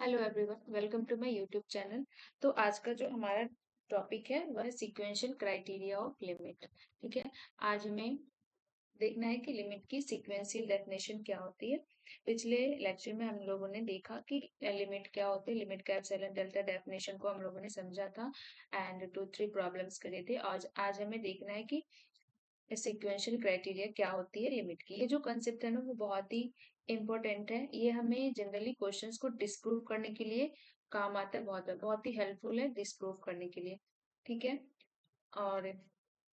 Hello everyone, welcome to my YouTube channel. तो आज का जो हमारा टॉपिक है वह है सीक्वेंशियल क्राइटेरिया ऑफ लिमिट। ठीक है। आज हमें देखना है कि लिमिट की सीक्वेंशियल डेफिनेशन क्या होती है। पिछले लेक्चर में हम लोगों ने देखा कि लिमिट क्या होती है, लिमिट का एप्सिलॉन डेल्टा डेफिनेशन को हम लोगों ने समझा था एंड 2-3 प्रॉब्लम्स करे थे। आज हमें देखना है कि सीक्वेंशियल क्राइटेरिया क्या होती है लिमिट की। ये जो कंसेप्ट है ना वो बहुत ही इम्पोर्टेंट है। ये हमें जनरली क्वेश्चंस को डिस्प्रूव करने के लिए काम आता है, बहुत बहुत ही हेल्पफुल है डिस्प्रूव करने के लिए। ठीक है। और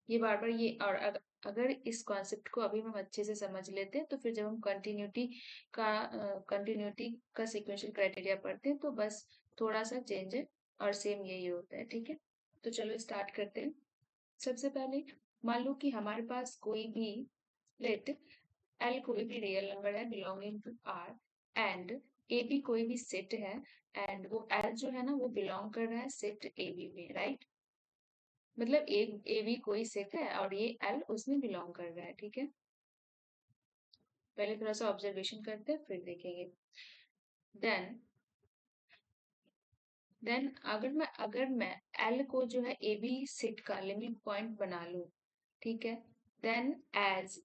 ये बार बार ये और अगर इस कॉन्सेप्ट को अभी हम अच्छे से समझ लेते हैं तो फिर जब हम कंटिन्यूटी का सीक्वेंशियल क्राइटेरिया पढ़ते हैं तो बस थोड़ा सा चेंज है और सेम यही होता है। ठीक है। तो चलो स्टार्ट करते हैं। सबसे पहले मान लो कि हमारे पास कोई भी लेट एल कोई भी रियल नंबर है belonging to R and A B कोई भी सेट है एंड वो एल जो है ना वो बिलोंग कर रहा है सेट ए बी में, राइट। मतलब ए बी कोई सेट है और ये एल उसमें बिलोंग कर रहा है। ठीक है। पहले थोड़ा सा ऑब्जर्वेशन करते हैं फिर देखेंगे। देन देन अगर मैं एल को जो है ए बी सेट का लिमिट पॉइंट बना लूं, ठीक है। Then as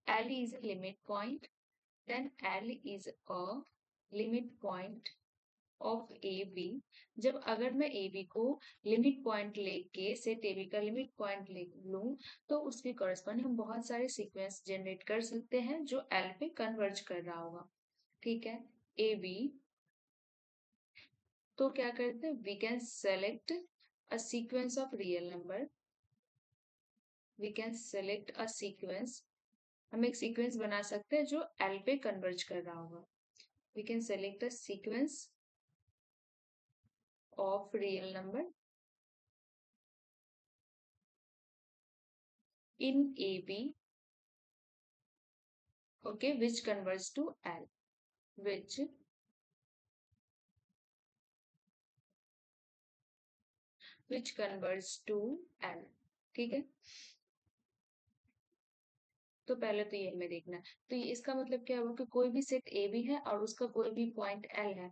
L is a limit point, then L is a limit point of AB। जब अगर मैं AB को लिमिट पॉइंट लेके सेट AB का लिमिट पॉइंट ले लूं तो उसके कॉरेस्पॉन्डिंग हम बहुत सारे सीक्वेंस जनरेट कर सकते हैं जो L पे कन्वर्ज कर रहा होगा। ठीक है। AB, तो क्या करते हैं, we can select a sequence of real number, we can select a sequence, हम एक सीक्वेंस बना सकते हैं जो एल पे कन्वर्ज कर रहा होगा। We can select the sequence of real number in A B, okay, which converge to L, which which converge to L. ठीक है। तो पहले तो ये हमें देखना है। तो ये इसका मतलब क्या हुआ कि कोई भी सेट ए बी है और उसका कोई भी पॉइंट एल है,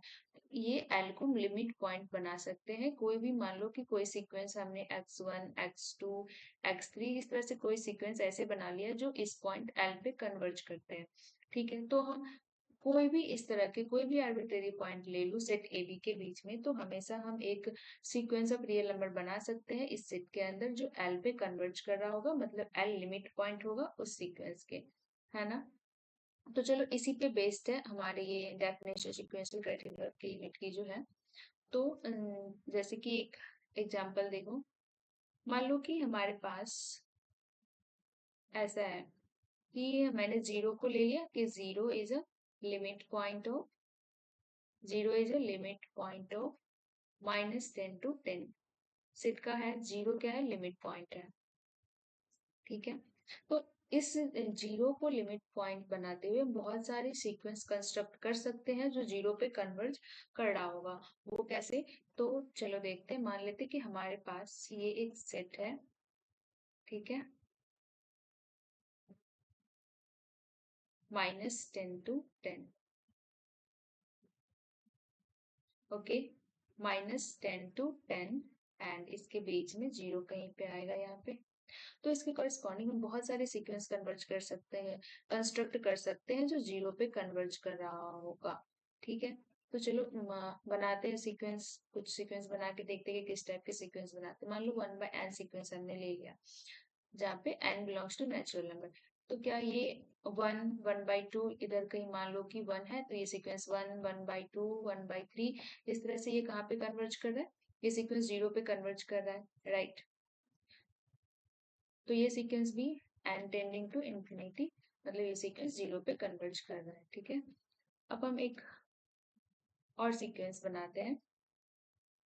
ये एल को लिमिट पॉइंट बना सकते हैं। कोई भी मान लो कि कोई सीक्वेंस हमने x1 x2 x3 इस तरह से कोई सीक्वेंस ऐसे बना लिया जो इस पॉइंट एल पे कन्वर्ज करते हैं। ठीक है। तो हम कोई भी इस तरह के कोई भी आर्बिट्रेरी पॉइंट ले लूं सेट ए बी के बीच में तो हमेशा हम एक सीक्वेंस ऑफ रियल नंबर बना सकते हैं इस सेट के अंदर जो एल पे कन्वर्ज कर रहा होगा, मतलब एल लिमिट पॉइंट होगा उस सीक्वेंस के, है ना। तो चलो इसी पे बेस्ड है हमारे ये डेफिनेशन सीक्वेंशियल क्राइटेरिया की लिमिट की जो है। तो जैसे कि एक एग्जांपल देखो। मान लो कि हमारे पास ऐसा है कि मैंने जीरो को ले लिया कि zero is a limit point of -10 to 10। Set का है जीरो, क्या है, लिमिट पॉइंट है। ठीक है। तो इस जीरो को लिमिट पॉइंट बनाते हुए बहुत सारे सीक्वेंस कंस्ट्रक्ट कर सकते हैं जो जीरो पे कन्वर्ज कर रहा होगा। वो कैसे, तो चलो देखते हैं। मान लेते हैं कि हमारे पास ये एक सेट है। ठीक है। -10 to 10, ओके, -10 to 10 एंड इसके बीच में जीरो कहीं पे आएगा यहाँ पे। तो इसके कॉरेस्पॉन्डिंग हम बहुत सारे सीक्वेंस कन्वर्ज कर सकते हैं, कंस्ट्रक्ट कर सकते हैं जो जीरो पे कन्वर्ज कर रहा होगा। ठीक है। तो चलो बनाते हैं सीक्वेंस, कुछ सीक्वेंस बना के देखते हैं कि किस टाइप के सीक्वेंस बनाते हैं। मान लो 1/n सीक्वेंस हमने ले लिया जहाँ पे n belongs to natural number. तो क्या ये 1/2 इधर कहीं मान लो कि 1 है तो ये सीक्वेंस 1/2 1/3 इस तरह से ये कहाँ पे कन्वर्ज कर रहा है, ये सीक्वेंस जीरो पे कन्वर्ज कर रहा है, राइट। तो ये सीक्वेंस भी n टेंडिंग टू इंफिनिटी, मतलब ये सीक्वेंस जीरो पे कन्वर्ज कर रहा है। ठीक है। अब हम एक और सीक्वेंस बनाते हैं।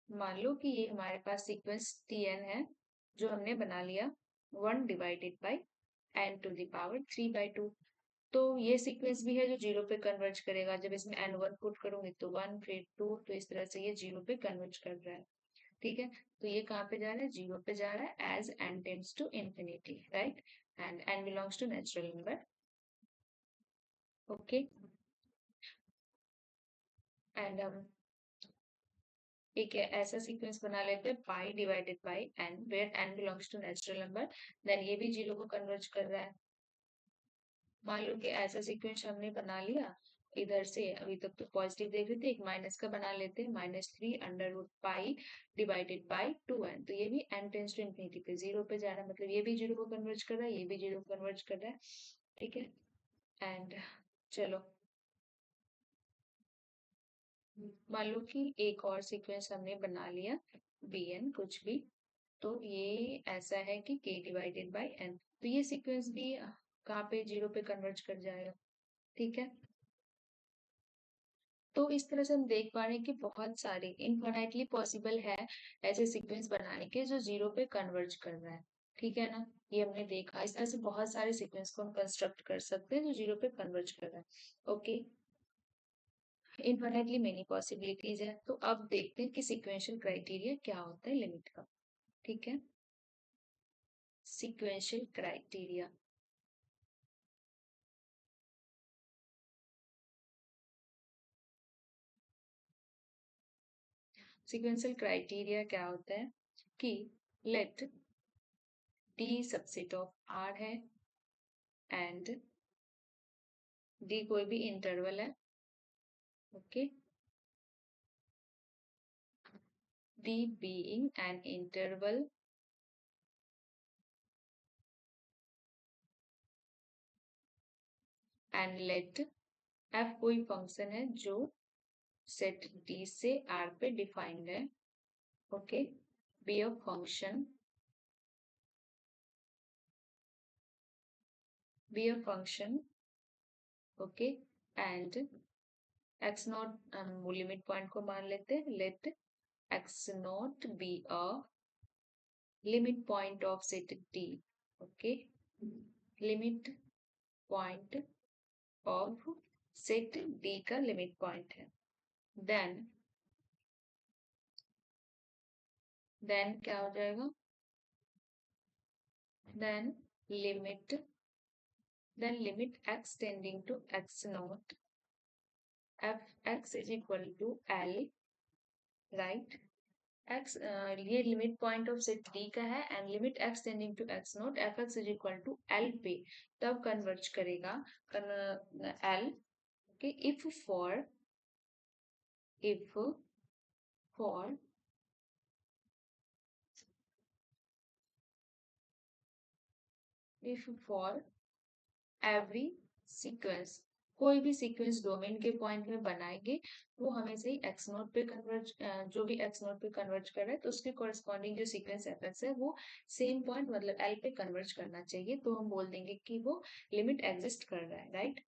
मान लो कि ये हमारे पास सीक्वेंस Tn है जो हमने बना लिया 1/n⁻³ तो ये सीक्वेंस भी है जो जीरो पे कन्वर्ज करेगा। जब इसमें n1 पुट करूंगी तो 1 फिर 2, तो इस तरह से ये जीरो पे कन्वर्ज कर रहा है। ठीक है। तो ये कहाँ पे जा रहा है, जीरो पे जा रहा है as n tends to infinity, right, and n belongs to natural number. Okay. And एक ऐसा सीक्वेंस बना लेते हैं pi divided by N where N belongs to natural number, then ये भी जीरो को कन्वर्ज कर रहा है। मान लो कि ऐसा सीक्वेंस हमने बना लिया, इधर से अभी तक तो पॉजिटिव देख रहे थे, एक माइनस का बना लेते हैं, -3 √पाई डिवाइडेड बाई 2n, तो ये भी n टेंस टू इन्फिनिटी पे जीरो पे जा रहा है, मतलब ये भी जीरो को कन्वर्ज कर रहा है, ये भी जीरो को कन्वर्ज कर रहा है, ठीक है। एंड चलो मान लो कि एक और सीक्वेंस हमने बना लिया bn कुछ भी, तो ये ऐसा है कि k डिवाइडेड बाई n, तो ये सीक्वेंस भी कहाँ पे जीरो पे कन्वर्ज कर जाएगा, ठीक है। तो इस तरह से हम देख पा रहे हैं कि बहुत सारे इनफाइनाइटली पॉसिबल है ऐसे सीक्वेंस बनाने के जो जीरो पे कन्वर्ज कर रहा है, ठीक है ना। ये हमने देखा, इस तरह से बहुत सारे सीक्वेंस को हम कंस्ट्रक्ट कर सकते हैं जो जीरो पे कन्वर्ज कर रहा है, ओके। इनफाइनाइटली मेनी पॉसिबिलिटीज है, तो अब देखते हैं कि सीक्वेंशियल क्राइटेरिया क्या होता है लिमिट का, ठीक है। सीक्वेंशियल क्राइटेरिया, सीक्वेंशियल क्राइटेरिया क्या होता है कि let D subset of R है एंड डी कोई भी इंटरवल है, okay, D being an interval and let F कोई फंक्शन है जो सेट डी से आर पे डिफाइंड है, okay, be a function, be a function, okay, and X naught, हम लिमिट पॉइंट को मान लेते हैं, let X naught be a limit point of set D, okay, limit point of set D का limit point है, then क्या हो जाएगा, then limit, x tending to x naught f x is equal to l, right. x ये limit point of set d का है and limit x tending to x naught F X is equal to l पे तब converge करेगा l, okay, if for if for every sequence, कोई भी sequence domain के point में बनाएंगे वो हमेशा ही एक्स नोट पे कन्वर्ज, जो भी एक्स नोट पे कन्वर्ज कर रहा है तो उसके कॉरेस्पॉन्डिंग जो सीक्वेंस एफ एक्स है वो सेम पॉइंट मतलब एल पे कन्वर्ज करना चाहिए, तो हम बोल देंगे कि वो लिमिट एग्जिस्ट कर रहा है, राइट।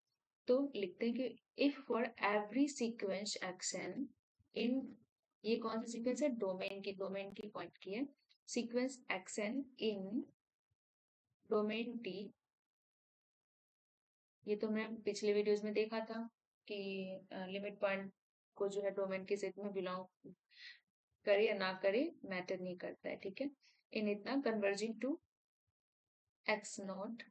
तो लिखते हैं कि if for every sequence X N in, ये कौन सा सीक्वेंस है, डोमेन की पॉइंट की है, सीक्वेंस एक्स एन इन डोमेन टी, ये तो मैं पिछले वीडियोस में देखा था कि लिमिट पॉइंट को जो है डोमेन के सेट में बिलोंग करे या ना करे मैटर नहीं करता है, ठीक है। इन इतना कन्वर्जिंग टू एक्स नॉट,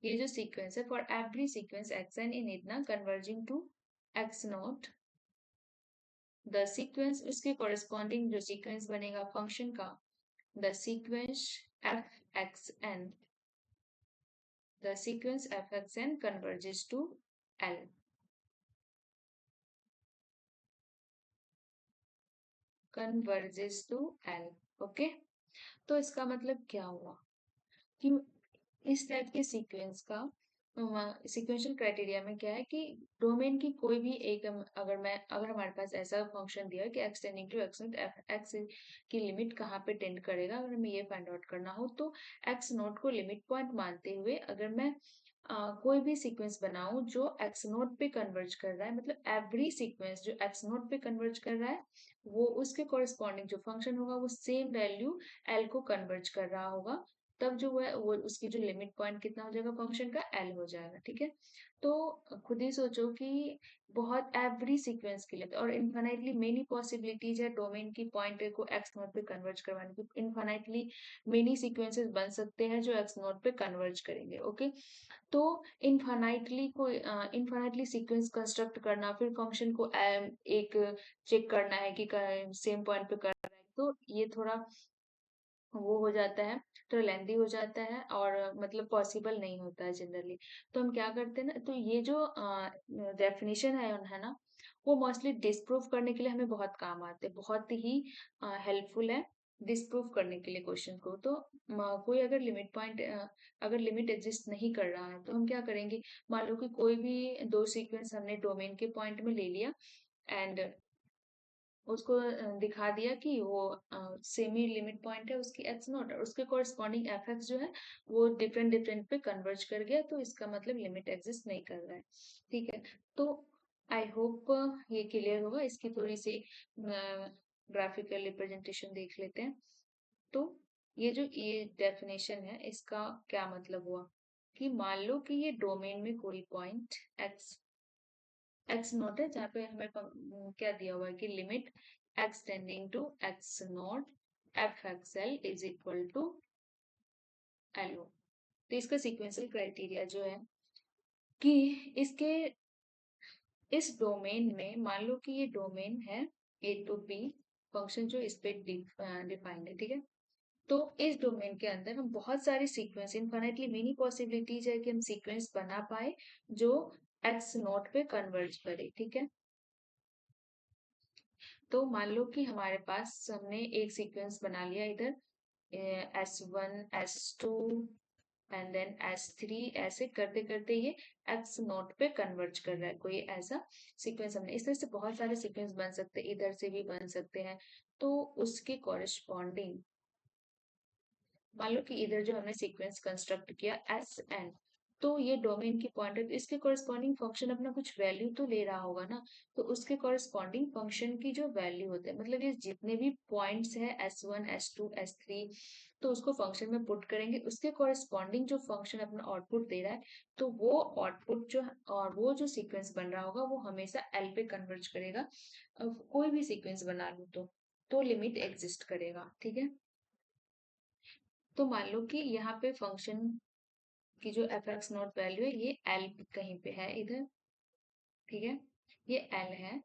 ये जो सीक्वेंस है for every sequence X N in इतना converging to X not, the sequence उसके कॉरेस्पॉन्डिंग जो सीक्वेंस बनेगा फंक्शन का, the sequence F X N, the sequence F X N converges to L, converges to L, okay. तो इसका मतलब क्या हुआ कि इस टाइप के सीक्वेंस का सीक्वेंशियल क्राइटेरिया में क्या है कि डोमेन की कोई भी एक अगर हमारे पास ऐसा फंक्शन दिया है कि x tending to x naught F X की लिमिट कहाँ पे टेंड करेगा, अगर हमें ये फाइंड आउट करना हो तो x नोट को लिमिट पॉइंट मानते हुए अगर मैं कोई भी सीक्वेंस बनाऊं जो x नोट पे कन्वर्ज कर रहा है, मतलब एवरी सीक्वेंस जो x नोट पे कन्वर्ज कर रहा है वो उसके कॉरेस्पॉन्डिंग जो फंक्शन होगा वो सेम वैल्यू l को कन्वर्ज कर रहा होगा, तब जो है वो उसकी जो लिमिट पॉइंट कितना हो जाएगा फंक्शन का, एल हो जाएगा। ठीक है, तो खुद ही सोचो कि बहुत एवरी सीक्वेंस के लिए और इन्फाइनाइटली मेनी पॉसिबिलिटीज है डोमेन की पॉइंट को एक्स नोट पे कन्वर्ज करवाने की। इन्फाइनाइटली मेनी सीक्वेंसेस बन सकते हैं जो एक्स नोट पे कन्वर्ज करेंगे। ओके, तो इन्फाइनाइटली सीक्वेंस कंस्ट्रक्ट करना, फिर फंक्शन को एक चेक करना है कि सेम पॉइंट पे कर रहा है, तो ये थोड़ा वो हो जाता है, तो लेंदी हो जाता है और मतलब पॉसिबल नहीं होता है जनरली। तो हम क्या करते हैं ना, तो ये जो डेफिनेशन है ना, वो मोस्टली डिस्प्रूव करने के लिए हमें बहुत काम आते हैं, बहुत ही हेल्पफुल है डिस्प्रूव करने के लिए क्वेश्चन को। तो कोई अगर लिमिट पॉइंट अगर लिमिट एग्जिस्ट नहीं कर रहा है तो हम क्या करेंगे, मान लो कि कोई भी दो सीक्वेंस हमने डोमेन के पॉइंट में ले लिया एंड उसको दिखा दिया कि वो सेमी लिमिट पॉइंट है उसकी एक्स नॉट, और उसके कॉरस्पॉन्डिंग एफ एक्स जो है वो डिफरेंट डिफरेंट पे कन्वर्ज कर गया, तो इसका मतलब लिमिट एग्जिस्ट नहीं कर रहा है। ठीक है, तो आई होप ये क्लियर होगा। इसकी थोड़ी सी ग्राफिकल रिप्रेजेंटेशन देख लेते हैं। तो ये डेफिनेशन है, इसका क्या मतलब हुआ कि मान लो कि ये डोमेन में कोई पॉइंट एक्स नॉट है जहाँ पे हमें क्या दिया हुआ है कि limit X tending to X naught F X L is equal to L O. तो इसका सीक्वेंशियल क्राइटेरिया जो है कि इसके इस डोमेन में, मान लो कि ये डोमेन है ए टू बी, फंक्शन जो इस पे डिफाइंड है। ठीक है, तो इस डोमेन के अंदर हम बहुत सारे सीक्वेंस, इनफाइनाइटली मेनी पॉसिबिलिटीज है कि हम सीक्वेंस बना पाए जो एक्स नॉट पे कन्वर्ज करे। ठीक है, तो मान लो कि हमारे पास हमने एक सीक्वेंस बना लिया इधर, S1 S2 and then S3, ऐसे करते करते ये एक्स नोट पे कन्वर्ज कर रहा है, कोई ऐसा सीक्वेंस हमने। इस तरह से बहुत सारे सीक्वेंस बन सकते हैं, इधर से भी बन सकते हैं। तो उसके कॉरेस्पॉन्डिंग मान लो कि इधर जो हमने सीक्वेंस कंस्ट्रक्ट किया एस एन, तो ये डोमेन की पॉइंट है, तो इसके कॉरेस्पॉन्डिंग फंक्शन अपना कुछ वैल्यू तो ले रहा होगा ना। तो उसके कॉरेस्पॉन्डिंग फंक्शन की जो वैल्यू होते हैं, मतलब ये जितने भी पॉइंट्स है S1 S2 S3, तो उसको फंक्शन में पुट करेंगे, उसके कॉरेस्पॉन्डिंग जो फंक्शन अपना आउटपुट दे रहा है, तो वो आउटपुट जो और वो जो सीक्वेंस बन रहा होगा वो हमेशा एल पे कन्वर्ज करेगा। अब कोई भी सीक्वेंस बना लो तो लिमिट एग्जिस्ट करेगा। ठीक है, तो मान लो कि यहाँ पे फंक्शन की जो एफ एक्स नॉट वैल्यू है ये एल कहीं पे है इधर। ठीक है, ये एल है,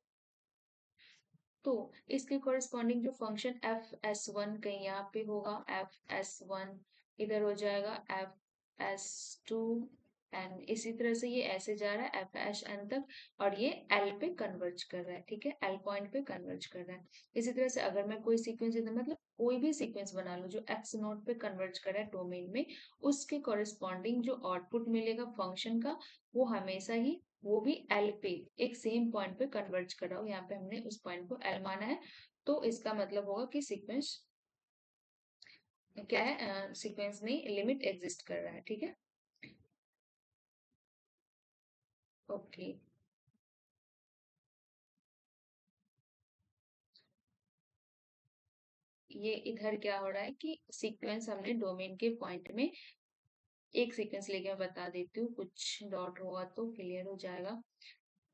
तो इसके कॉरेस्पॉन्डिंग जो फंक्शन एफ एस वन कहीं यहाँ पे होगा, एफ एस वन इधर हो जाएगा, एफ एस टू एन, इसी तरह से ये ऐसे जा रहा है एफ एस एन तक, और ये एल पे कन्वर्ज कर रहा है। ठीक है, एल पॉइंट पे कन्वर्ज कर रहा है। इसी तरह से अगर मैं कोई सीक्वेंस इधर, मतलब कोई भी सीक्वेंस बना लूं जो एक्स नोट पे कन्वर्ज कर रहा है डोमेन में, उसके कॉरेस्पॉन्डिंग जो आउटपुट मिलेगा फंक्शन का, वो हमेशा ही वो भी एल पे एक सेम पॉइंट पे कन्वर्ज कर रहा हो, यहाँ पे हमने उस पॉइंट को एल माना है। तो इसका मतलब होगा कि सीक्वेंस क्या है, सीक्वेंस में लिमिट एग्जिस्ट कर रहा है। ठीक है, ओके, ये इधर क्या हो रहा है कि सीक्वेंस हमने डोमेन के पॉइंट में एक सीक्वेंस लेके मैं बता देती हूँ, कुछ डॉट होगा तो क्लियर हो जाएगा।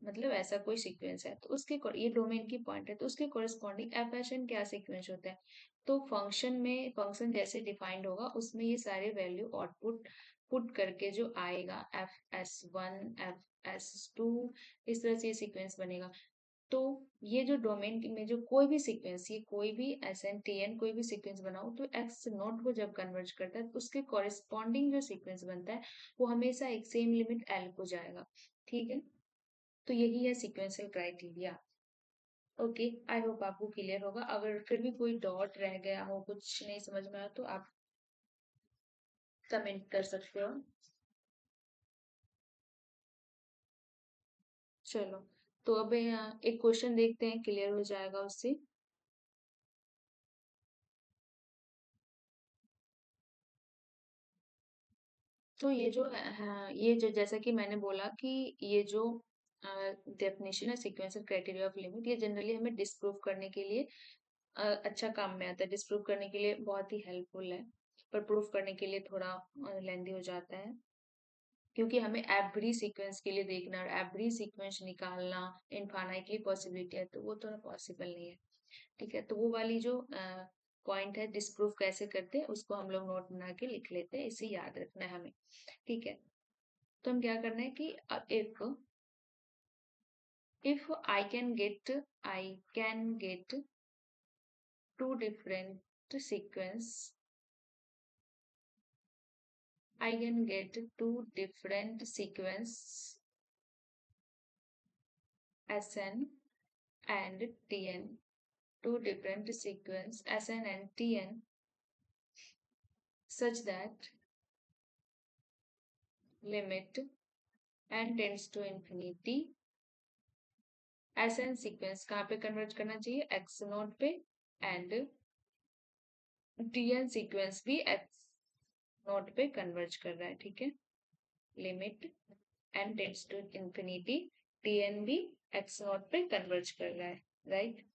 मतलब ऐसा कोई सीक्वेंस है, तो उसके ये डोमेन की पॉइंट है, तो उसके कॉरेस्पॉन्डिंग एफ एच एन क्या सीक्वेंस होता है, तो फंक्शन में फंक्शन जैसे डिफाइंड होगा उसमें ये सारे वैल्यू आउटपुट पुट करके जो आएगा, F S one F S two, इस तरह से ये सीक्वेंस बनेगा। तो ये जो डोमेन में जो कोई भी सीक्वेंस, ये कोई भी एस एन टी एन कोई भी सीक्वेंस बनाओ, तो एक्स नोट को जब कन्वर्ज करता है तो उसके कॉरेस्पॉन्डिंग जो सीक्वेंस बनता है वो हमेशा एक सेम लिमिट एल को जाएगा। ठीक है, तो यही है sequential criteria. Okay, I hope आपको क्लियर होगा। अगर फिर भी कोई डॉट रह गया हो, कुछ नहीं समझ में आया, तो आप कमेंट कर सकते हो। चलो, तो अब एक क्वेश्चन देखते हैं, क्लियर हो जाएगा उससे। तो ये जो हाँ, ये जो जैसा कि मैंने बोला कि ये जो डेफिनेशन है सीक्वेंशियल क्राइटेरिया ऑफ लिमिट, ये जनरली हमें डिस्प्रूव करने के लिए अच्छा काम में आता है, डिस्प्रूव करने के लिए बहुत ही हेल्पफुल है। पर प्रूफ करने के लिए थोड़ा लेंदी हो जाता है, क्योंकि हमें एवरी सीक्वेंस के लिए देखना और एवरी सीक्वेंस निकालना इनफाइनाइटली पॉसिबिलिटी है, तो वो थोड़ा पॉसिबल नहीं है। ठीक है, तो वो वाली जो पॉइंट है डिस्प्रूव कैसे करते हैं उसको हम लोग नोट बना के लिख लेते हैं, इसे याद रखना है हमें। ठीक है, तो हम क्या करना है कि if I can get two different sequence, I can get two different sequence Sn and Tn, two different sequence Sn and Tn, such that limit n tends to infinity, Sn sequence कहाँ पे converge करना चाहिए, x naught पे, and Tn sequence भी x naught पे converge कर रहा है। ठीक है, limit n tends to infinity, Tn भी x नोट पे कन्वर्ज कर रहा है, राइट।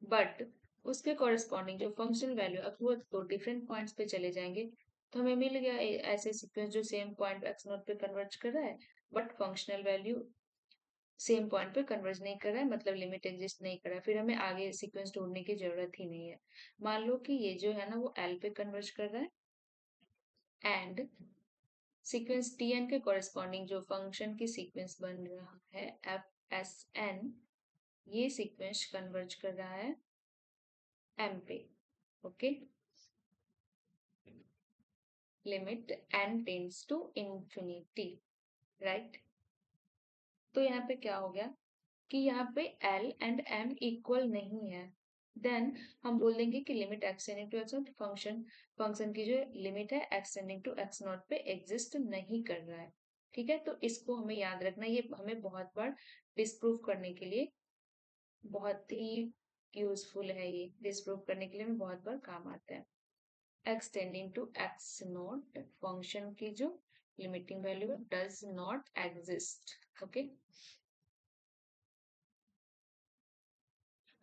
बट उसके कॉरेस्पॉन्डिंग जो फंक्शन वैल्यू, अब वो तो डिफरेंट पॉइंट्स पे चले जाएंगे, तो हमें मिल गया ऐसे सीक्वेंस जो सेम पॉइंट x नोट पे कन्वर्ज कर रहा है, but functional value same point पे कन्वर्ज नहीं कर रहा है, मतलब लिमिट एग्जिस्ट नहीं कर रहा है, फिर हमें आगे सीक्वेंस ढूंढने की जरूरत ही नहीं है। मान लो कि ये जो है ना वो एल पे कन्वर्ज कर रहा है, एंड सीक्वेंस टी एन के कॉरेस्पॉन्डिंग जो फंक्शन की सीक्वेंस बन रहा है एफ एस एन, ये सीक्वेंस कन्वर्ज कर रहा है एम पे। Okay, limit N tends to infinity, right. तो यहाँ पे क्या हो गया कि यहाँ पे L एंड M इक्वल नहीं है, देन हम बोल देंगे कि limit x tending to X naught, function की जो लिमिट है एक्सटेंडिंग टू एक्स नॉट पे एग्जिस्ट नहीं कर रहा है। ठीक है, तो इसको हमें याद रखना, ये हमें बहुत बार डिस्प्रूव करने के लिए बहुत ही यूजफुल है, ये डिस्प्रूव करने के लिए हमें बहुत बार काम आता है। X tending to X naught, function की जो limiting value does not exist. Okay,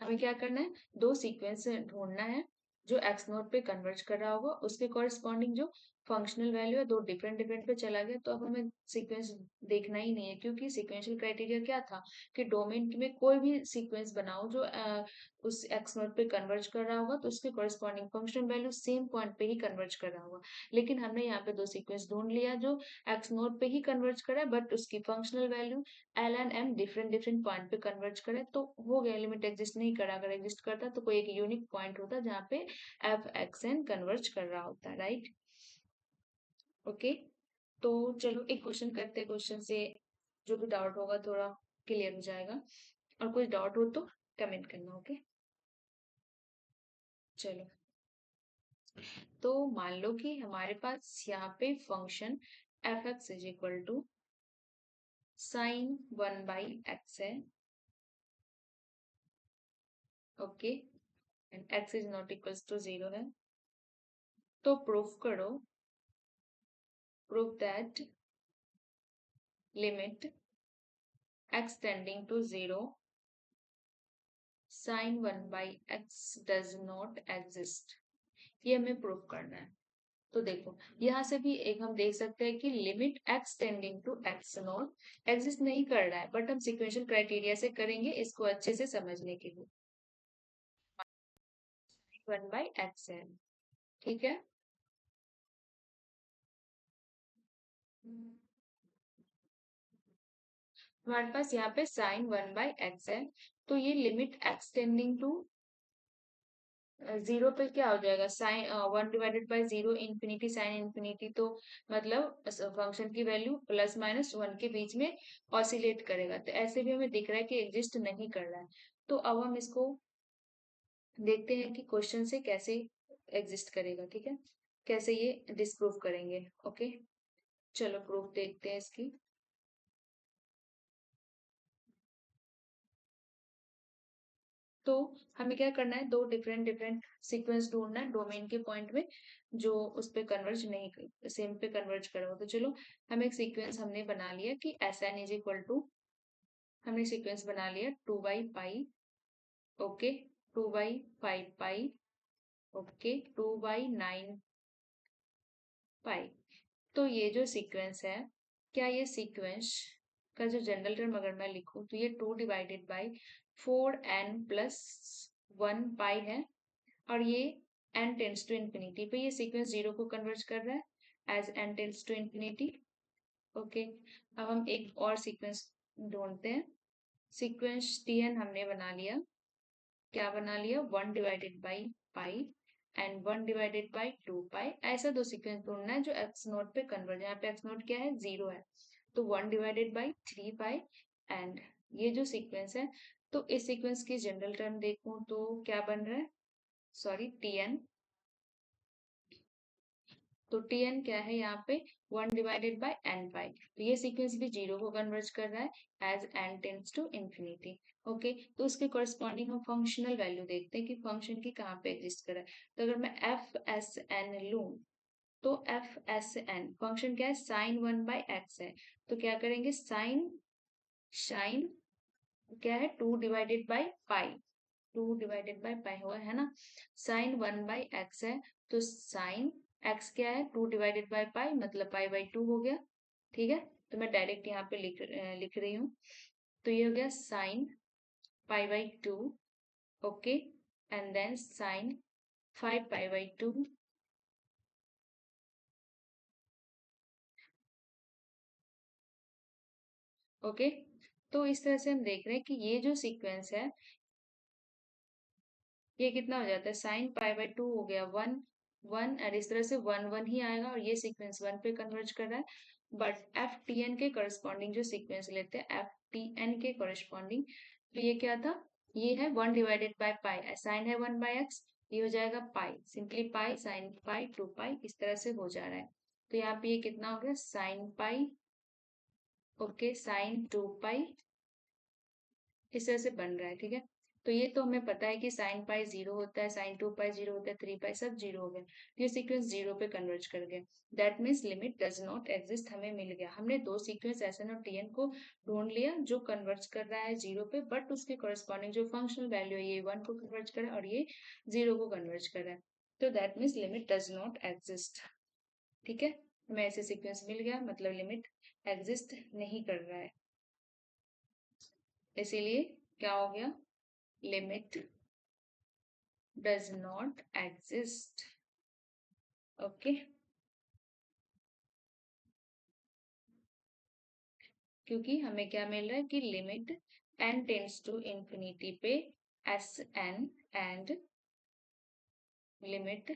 हमें क्या करना है, दो सीक्वेंस ढूंढना है जो एक्स नोट पे कन्वर्ज कर रहा होगा, उसके कॉरेस्पॉन्डिंग जो फंक्शनल वैल्यू है दो डिफरेंट डिफरेंट पे चला गया, तो अब हमें सीक्वेंस देखना ही नहीं है, क्योंकि सीक्वेंशियल क्राइटेरिया क्या था कि डोमेन में कोई भी सीक्वेंस बनाओ जो उस एक्स नोट पे कन्वर्ज कर रहा होगा, तो उसके corresponding functional value same point पे ही कन्वर्ज कर रहा होगा। लेकिन हमने यहाँ पे दो सीक्वेंस ढूंढ लिया जो एक्स नोट पे ही कन्वर्ज कर रहा है, बट उसकी functional value L and am different different point पे कन्वर्ज करे, तो हो गया, लिमिट एग्जिस्ट नहीं करा, अगर एग्जिस्ट करता तो कोई एक यूनिक पॉइंट होता जहाँ पे एफ एक्स एन कन्वर्ज कर रहा होता, राइट। ओके, तो चलो एक क्वेश्चन करते हैं, क्वेश्चन से जो भी डाउट होगा थोड़ा क्लियर हो जाएगा, और कुछ डाउट हो तो कमेंट करना। ओके, चलो, तो मान लो कि हमारे पास यहाँ पे function F X is equal to sine 1/x है। Okay, and x is not equals to 0 है, तो प्रूफ करो, prove that limit x tending to 0 sin 1/x does not exist, ये हमें प्रूफ करना है। तो देखो यहाँ से भी एक हम देख सकते हैं कि limit x tending to x naught exist नहीं कर रहा है, बट हम सिक्वेंशियल क्राइटेरिया से करेंगे इसको अच्छे से समझने के लिए। 1/x है, ठीक है, हमारे पास यहाँ पे sin 1/x है, तो ये लिमिट x टेंडिंग टू 0 पे क्या हो जाएगा, साइन 1/0 इंफिनिटी साइन इंफिनिटी, तो मतलब फंक्शन की वैल्यू प्लस माइनस 1 के बीच में ऑसिलेट करेगा, तो ऐसे भी हमें दिख रहा है कि एग्जिस्ट नहीं कर रहा है। तो अब हम इसको देखते हैं कि क्वेश्चन से कैसे एग्जिस्ट करेगा। ठीक है, कैसे ये डिस्प्रूव करेंगे। ओके, चलो प्रूफ देखते हैं इसकी। तो हमें क्या करना है, दो डिफरेंट डिफरेंट सीक्वेंस ढूंढना है डोमेन के पॉइंट में जो उस पे कन्वर्ज नहीं, सेम पे कन्वर्ज करा हो। तो चलो, हम एक सीक्वेंस हमने बना लिया कि S N is equal to, हमने सीक्वेंस बना लिया 2/पाई, ओके, 2/5 पाई, ओके, 2/9 पाई। तो ये जो सीक्वेंस है, क्या ये सीक्वेंस का जो जनरल टर्म अगर मैं लिखूं तो ये 2/4n+1 पाई है, और ये n टेंड्स टू इन्फिनिटी पे ये सीक्वेंस जीरो को कन्वर्ज कर रहा है as n tends to infinity. Okay, अब हम एक और सीक्वेंस ढूंढते हैं। सीक्वेंस tn हमने बना लिया, क्या बना लिया, 1/पाई एंड 1/2 पाई। ऐसा दो सीक्वेंस ढूंढना है जो एक्स नोट पे कन्वर्ज, यहाँ पे एक्स नोट क्या है, 0 है, तो 1/3 पाई। एंड ये जो सीक्वेंस है, तो इस सीक्वेंस की जनरल टर्म देखूं तो क्या बन रहा है, सॉरी tn, तो tn क्या है यहाँ पे, 1/n पाई। तो ये सीक्वेंस भी जीरो को कन्वर्ज कर रहा है as n tends to infinity. Okay, तो उसके कॉरेस्पॉन्डिंग हम फंक्शनल वैल्यू देखते हैं कि फंक्शन की कहाँ पे एग्जिस्ट कर रहा है। तो अगर मैं एफ एस एन लूं, तो एफ एस एन फंक्शन क्या है, sin 1/x है, तो क्या करेंगे, साइन क्या है, 2/पाई, 2/पाई हुआ है ना, sin 1/x है, तो साइन x क्या है, 2/पाई, मतलब पाई/2 हो गया। ठीक है, तो मैं डायरेक्ट यहाँ पे लिख रही हूँ, तो ये हो गया साइन पाई/2। ओके, एंड देन साइन 5 पाई/2। ओके, तो इस तरह से हम देख रहे हैं कि ये जो सीक्वेंस है, ये कितना हो जाता है, साइन पाई/2 हो गया 1 1, और इस तरह से 1 1 ही आएगा, और ये सीक्वेंस 1 पे कन्वर्ज कर रहा है। बट एफ टी एन के करस्पॉन्डिंग जो सीक्वेंस लेते हैं, एफ टी एन के करस्पॉन्डिंग, तो ये क्या था, ये है 1/पाई, साइन है 1/x, ये हो जाएगा पाई, सिंपली पाई साइन पाई 2 पाई, इस तरह से हो जा रहा है। तो यहाँ पे ये कितना हो गया, साइन पाई, ओके, sin 2 पाई, इस तरह से बन रहा है। ठीक है, तो ये तो हमें पता है कि साइन पाई जीरो होता है, sin 2 पाई जीरो होता है, 3 पाई सब जीरो हो गए, ये सीक्वेंस जीरो पे कन्वर्ज कर गए। That means limit does not exist, हमें मिल गया, हमने दो सीक्वेंस एस एन और टी एन को ढूंढ लिया जो कन्वर्ज कर रहा है जीरो पे, बट उसके कॉरेस्पॉन्डिंग जो फंक्शनल वैल्यू है, ये 1 को कन्वर्ज कर रहा है और ये जीरो को कन्वर्ज कर रहा है, तो that means limit does not exist. ठीक है, हमें ऐसे सीक्वेंस मिल गया, मतलब लिमिट एग्जिस्ट नहीं कर रहा है, इसीलिए क्या हो गया, limit does not exist. Okay, क्योंकि हमें क्या मिल रहा है कि limit n tends to infinity पे S N and limit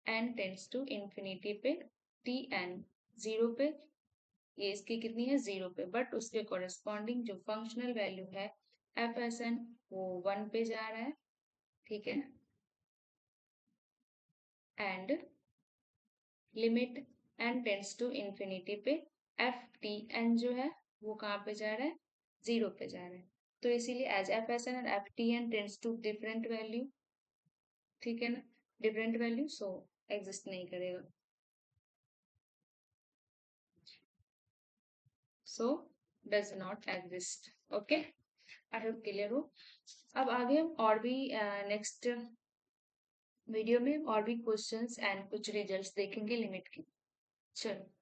n tends to infinity पे टी एन, जीरो पे, ये इसकी कितनी है, जीरो पे, बट उसके कॉरेस्पॉन्डिंग जो फंक्शनल वैल्यू है एफ एस एन, वो 1 पे जा रहा है। ठीक है, and limit n tends to infinity पे एफ टी एन जो है वो कहाँ पे जा रहा है, जीरो पे जा रहा है, तो इसीलिए एज एफ एस एन और F T N tends to different value, ठीक है ना, डिफरेंट वैल्यू, सो एग्जिस्ट नहीं करेगा, so does not exist. Okay, I hope clear हो। अब आगे हम और भी नेक्स्ट वीडियो में और भी क्वेश्चंस एंड कुछ रिजल्ट्स देखेंगे लिमिट के। चलो।